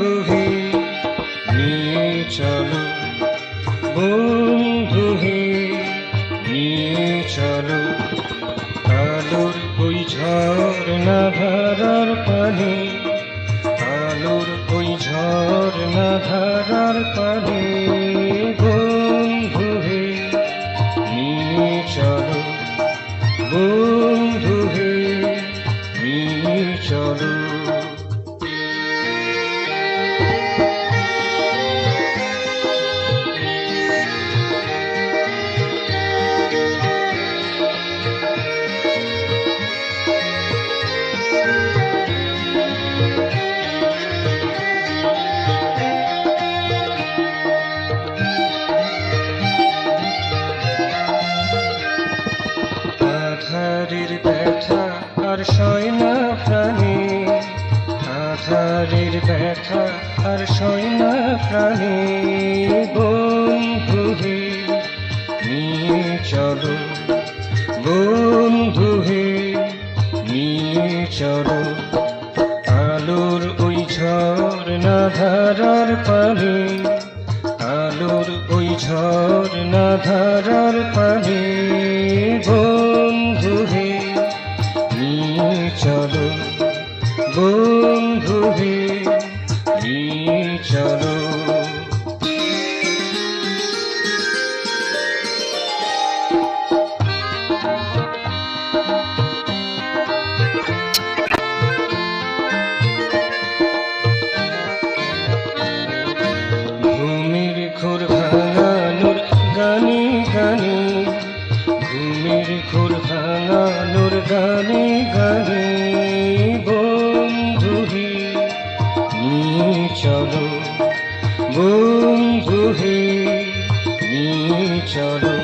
বন্ধু হে নিয়ে চলো, বন্ধু হে নিয়ে চলো, আলোর ওই ঝর্ণা ধারার পানে, আলোর ওই ঝর্ণা ধারার পানে, বন্ধু হে নিয়ে চলো, বন্ধু হে নিয়ে চলো। আধারের ব্যথা আর সয় না প্রাণে, আধারের ব্যথা আর সয় না প্রাণে, বন্ধু হে নিয়ে চলো, বন্ধু হে নিয়ে চলো, আলোর ওই ঝর্ণা ধারার পানে, আলোর ওই ঝর্ণা ধারার পানে, বন্ধু হে নিয়ে চলো, বন্ধু হে নিয়ে চলো। ঘুমের ঘোর ভাঙানোর গানে গানে, ঘুমের ঘোর ভাঙানোর গানে গানে, বন্ধু হে নিয়ে চলো, বন্ধু হে নিয়ে চলো।